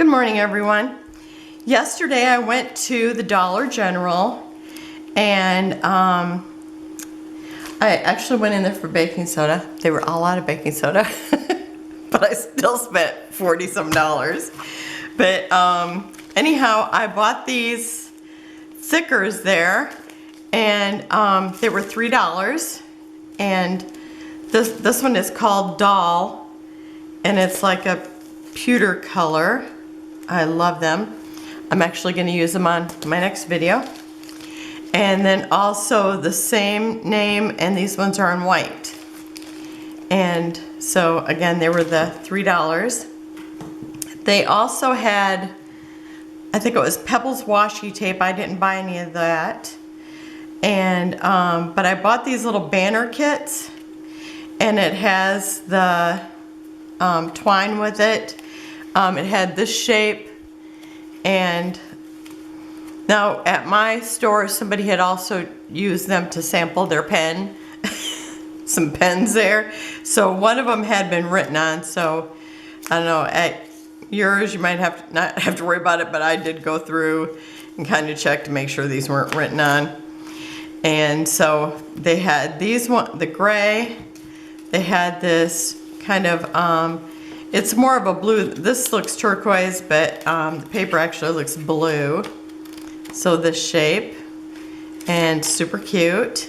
Good morning, everyone. Yesterday I went to the Dollar General and I actually went in there for baking soda. They were all out of baking soda, but I still spent 40 some dollars. But anyhow, I bought these thickers there and they were $3. And this one is called Doll and it's like a pewter color. I love them. I'm actually going to use them on my next video. And then also the same name, and these ones are in white. And so again, they were the $3. They also had, I think it was Pebbles washi tape. I didn't buy any of that. And but I bought these little banner kits, and it has the twine with it. It had this shape, and now at my store somebody had also used them to sample their pen, some pens there. So one of them had been written on, so I don't know, at yours you might not have to worry about it, but I did go through and kind of check to make sure these weren't written on. And so they had these the gray, they had this kind of it's more of a blue. This looks turquoise, but the paper actually looks blue. So this shape, and super cute.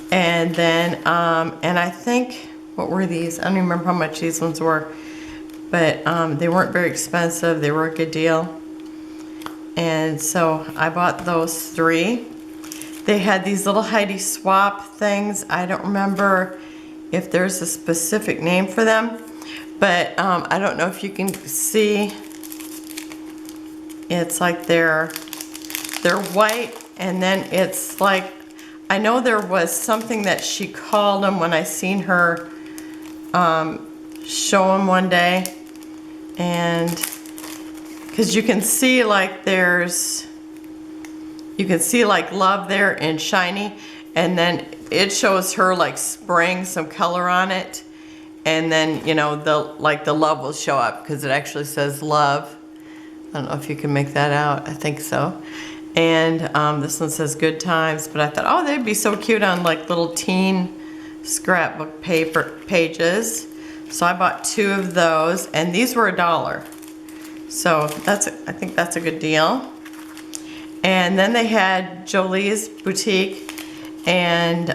And then, and I think, what were these? I don't even remember how much these ones were, but they weren't very expensive. They were a good deal. And so I bought those 3. They had these little Heidi Swap things. I don't remember if there's a specific name for them. But I don't know if you can see, it's like they're white, and then it's like, I know there was something that she called them when I seen her show them one day, and because you can see like you can see like love there and shiny, and then it shows her like spraying some color on it. And then, you know, the love will show up because it actually says love. I don't know if you can make that out. I think so. And this one says good times. But I thought, oh, they'd be so cute on like little teen scrapbook pages. So I bought 2 of those, and these were $1. So I think that's a good deal. And then they had Jolee's boutique, and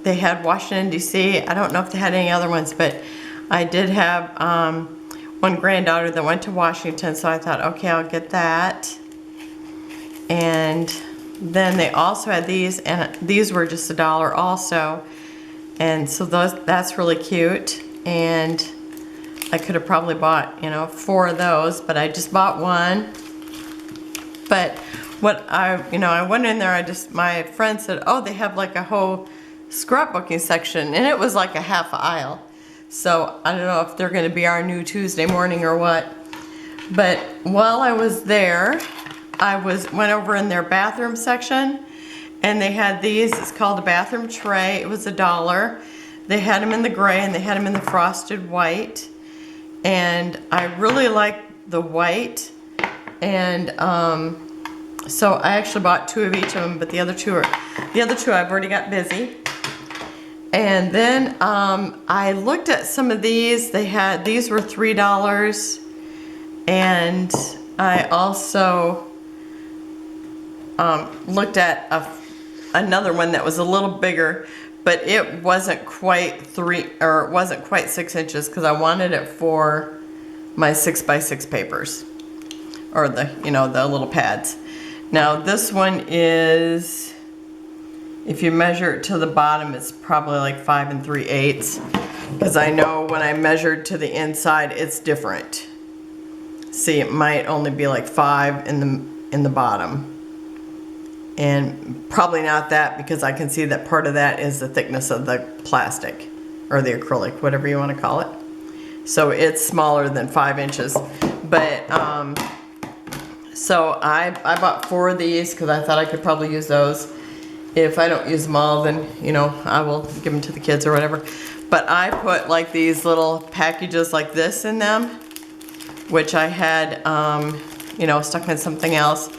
they had Washington, D.C. I don't know if they had any other ones, but I did have one granddaughter that went to Washington, so I thought, okay, I'll get that. And then they also had these, and these were just $1 also. And so that's really cute. And I could have probably bought, 4 of those, but I just bought 1. But what I went in there, my friend said, oh, they have like a whole scrapbooking section, and it was like a half aisle. So I don't know if they're going to be our new Tuesday morning or what. But while I was there, I went over in their bathroom section, and they had these. It's called a bathroom tray. It was $1. They had them in the gray, and they had them in the frosted white. And I really like the white. And so I actually bought 2 of each of them, but the other two I've already got busy. And then I looked at some of these. These were $3, and I also looked at another one that was a little bigger, but it wasn't quite 6 inches because I wanted it for my 6x6 papers, or the little pads. Now this one is, if you measure it to the bottom, it's probably like 5 3/8, because I know when I measured to the inside, it's different. See, it might only be like 5 in the bottom, and probably not that, because I can see that part of that is the thickness of the plastic or the acrylic, whatever you want to call it. So it's smaller than 5 inches, but so I bought 4 of these because I thought I could probably use those. If I don't use them all, then, I will give them to the kids or whatever. But I put like these little packages like this in them. which I had, you know, stuck in something else.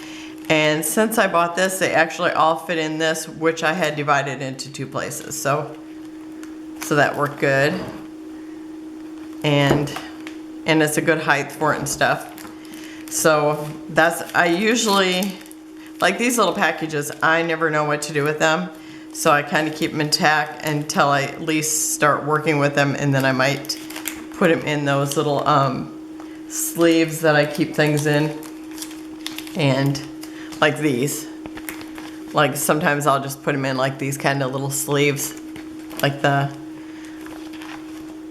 And since I bought this, they actually all fit in this, which I had divided into 2 places. So that worked good. And it's a good height for it and stuff. So I usually, like these little packages, I never know what to do with them. So I kind of keep them intact until I at least start working with them, and then I might put them in those little sleeves that I keep things in. And like these. Like sometimes I'll just put them in like these kind of little sleeves. Like the,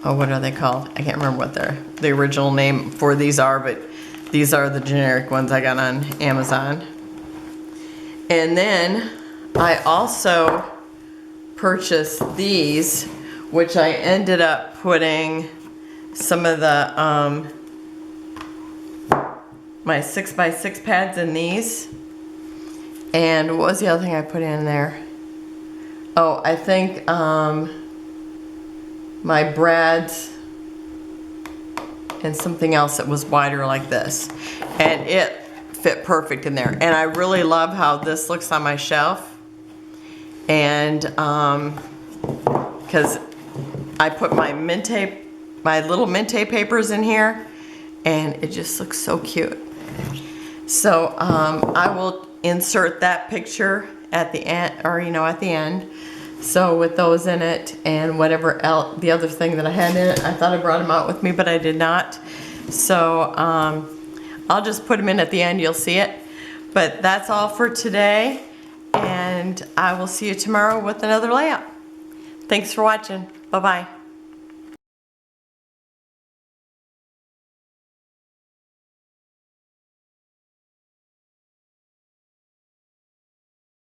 oh, what are they called? I can't remember what the original name for these are, but these are the generic ones I got on Amazon. And then I also purchased these, which I ended up putting some of the my 6x6 pads in these. And what was the other thing I put in there? Oh, I think my brads and something else that was wider like this. And it fit perfect in there. And I really love how this looks on my shelf. And because I put my little Mente papers in here, and it just looks so cute. So I will insert that picture at the end, or you know, at the end. So with those in it and whatever else, the other thing that I had in it, I thought I brought them out with me, but I did not. So I'll just put them in at the end, you'll see it. But that's all for today, and I will see you tomorrow with another layout. Thanks for watching. Bye-bye.